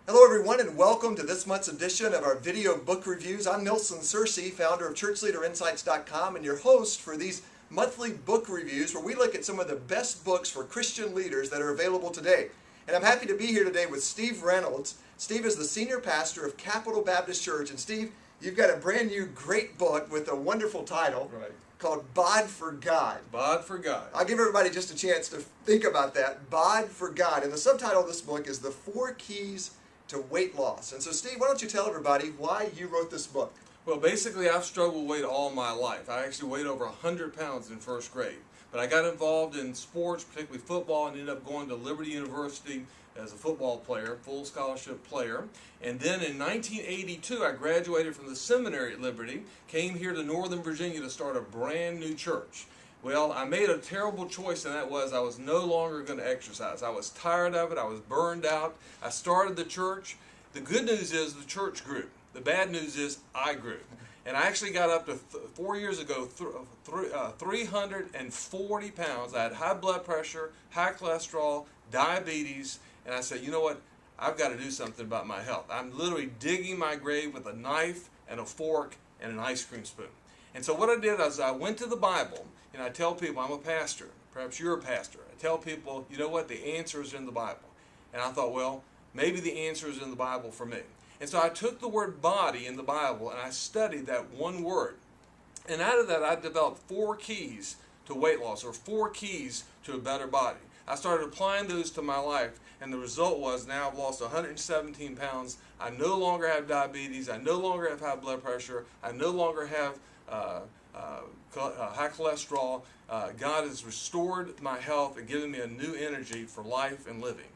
Hello everyone and welcome to this month's edition of our video book reviews. I'm Nilson Searcy, founder of ChurchLeaderInsights.com and your host for these monthly book reviews where we look at some of the best books for Christian leaders that are available today. And I'm happy to be here today with Steve Reynolds. Steve is the senior pastor of Capital Baptist Church. And Steve, you've got a brand new great book with a wonderful title called Bod4God. Bod4God. I'll give everybody just a chance to think about that. Bod4God. And the subtitle of this book is The 4 Keys to Weight Loss. And so Steve, why don't you tell everybody why you wrote this book? Well, basically I've struggled with weight all my life. I actually weighed over 100 pounds in first grade. But I got involved in sports, particularly football, and ended up going to Liberty University as a football player, full scholarship player. And then in 1982, I graduated from the seminary at Liberty, came here to Northern Virginia to start a brand new church. Well, I made a terrible choice, and that was I was no longer going to exercise. I was tired of it. I was burned out. I started the church. The good news is the church grew. The bad news is I grew. And I actually got up to 4 years ago, 340 pounds. I had high blood pressure, high cholesterol, diabetes, and I said, you know what? I've got to do something about my health. I'm literally digging my grave with a knife and a fork and an ice cream spoon. And so what I did is I went to the Bible, and I tell people, I'm a pastor. Perhaps you're a pastor. I tell people, you know what? The answer is in the Bible. And I thought, well, maybe the answer is in the Bible for me. And so I took the word body in the Bible, and I studied that one word. And out of that, I developed 4 keys to weight loss, or 4 keys to a better body. I started applying those to my life, and the result was now I've lost 117 pounds. I no longer have diabetes. I no longer have high blood pressure. I no longer have high cholesterol. God has restored my health and given me a new energy for life and living.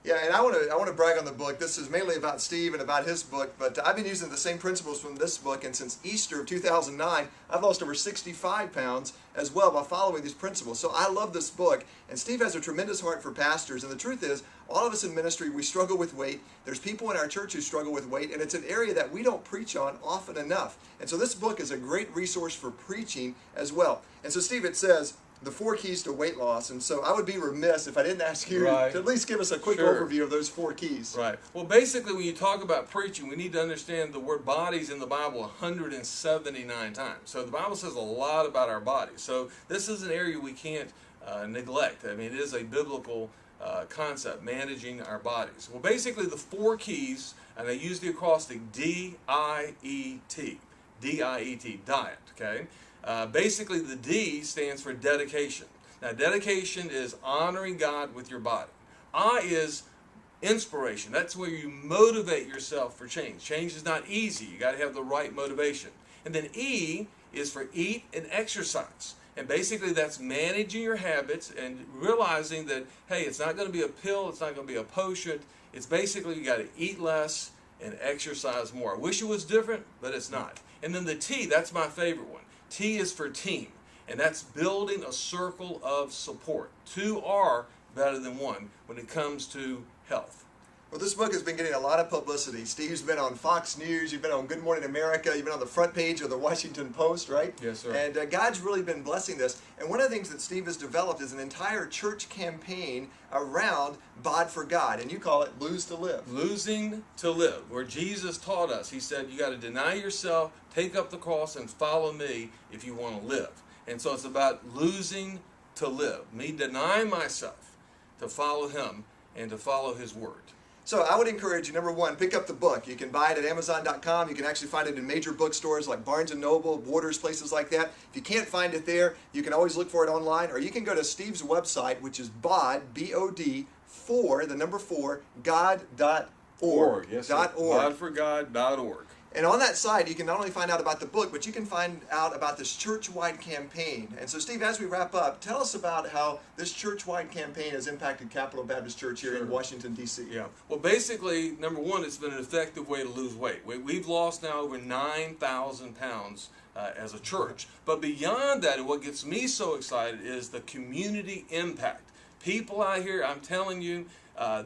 Yeah, and I want to brag on the book. This is mainly about Steve and about his book, but I've been using the same principles from this book, and since Easter of 2009, I've lost over 65 pounds as well by following these principles. So I love this book, and Steve has a tremendous heart for pastors, and the truth is, all of us in ministry, we struggle with weight. There's people in our church who struggle with weight, and it's an area that we don't preach on often enough. And so this book is a great resource for preaching as well. And so Steve, it says, the 4 keys to weight loss, and so I would be remiss if I didn't ask you to at least give us a quick overview of those 4 keys. Right. Well, basically, when you talk about preaching, we need to understand the word bodies in the Bible 179 times. So the Bible says a lot about our bodies. So this is an area we can't neglect. I mean, it is a biblical concept, managing our bodies. Well, basically, the 4 keys, and I use the acrostic D-I-E-T. D-I-E-T, diet, okay? Basically, the D stands for dedication. Now, dedication is honoring God with your body. I is inspiration. That's where you motivate yourself for change. Change is not easy. You got to have the right motivation. And then E is for eat and exercise. And basically, that's managing your habits and realizing that, hey, it's not going to be a pill. It's not going to be a potion. It's basically you got to eat less and exercise more. I wish it was different, but it's not. And then the T, that's my favorite one. T is for team, and that's building a circle of support. 2 are better than 1 when it comes to health. Well, this book has been getting a lot of publicity. Steve's been on Fox News, you've been on Good Morning America, you've been on the front page of the Washington Post, right? Yes, sir. And God's really been blessing this. And one of the things that Steve has developed is an entire church campaign around Bod4God, and you call it Lose to Live. Losing to live, where Jesus taught us. He said, you got to deny yourself, take up the cross, and follow me if you want to live. And so it's about losing to live, me denying myself to follow him and to follow his word. So I would encourage you, number 1, pick up the book. You can buy it at Amazon.com. You can actually find it in major bookstores like Barnes & Noble, Borders, places like that. If you can't find it there, you can always look for it online, or you can go to Steve's website, which is Bod, B-O-D, 4, the number 4, God.org. Yes, Bod4God.org. And on that site, you can not only find out about the book, but you can find out about this church-wide campaign. And so, Steve, as we wrap up, tell us about how this church-wide campaign has impacted Capital Baptist Church here in Washington, D.C. Yeah. Well, basically, number 1, it's been an effective way to lose weight. We've lost now over 9,000 pounds as a church. But beyond that, and what gets me so excited is the community impact. People out here, I'm telling you,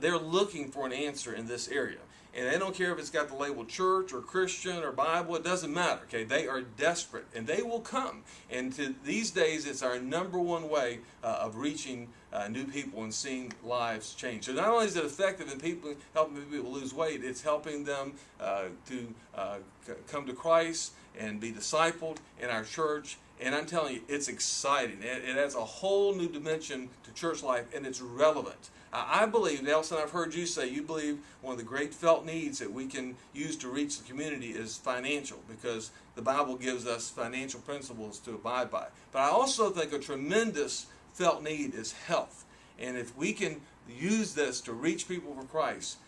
they're looking for an answer in this area. And they don't care if it's got the label church or Christian or Bible, it doesn't matter. Okay, they are desperate, and they will come. And these days, it's our number one way of reaching new people and seeing lives change. So not only is it effective in helping people lose weight, it's helping them to come to Christ and be discipled in our church. And I'm telling you, it's exciting. It adds a whole new dimension to church life, and it's relevant. I believe, Nelson, I've heard you say, you believe one of the great felt needs that we can use to reach the community is financial, because the Bible gives us financial principles to abide by. But I also think a tremendous felt need is health. And if we can use this to reach people for Christ,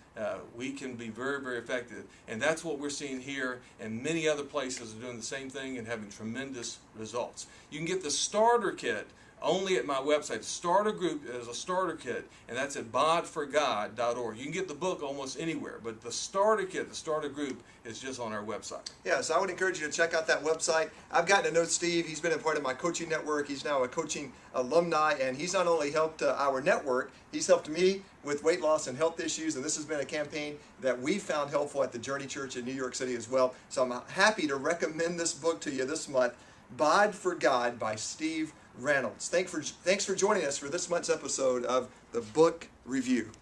we can be very, very effective. And that's what we're seeing here, and many other places are doing the same thing and having tremendous results. You can get the starter kit only at my website. Starter group is a starter kit, and that's at Bod4God.org. You can get the book almost anywhere, but the starter kit, the starter group, is just on our website. Yeah, so I would encourage you to check out that website. I've gotten to know Steve. He's been a part of my coaching network. He's now a coaching alumni, and he's not only helped our network, he's helped me with weight loss and health issues, and this has been a campaign that we found helpful at the Journey Church in New York City as well. So I'm happy to recommend this book to you this month, Bod4God by Steve Reynolds. Thanks for joining us for this month's episode of the Book Review.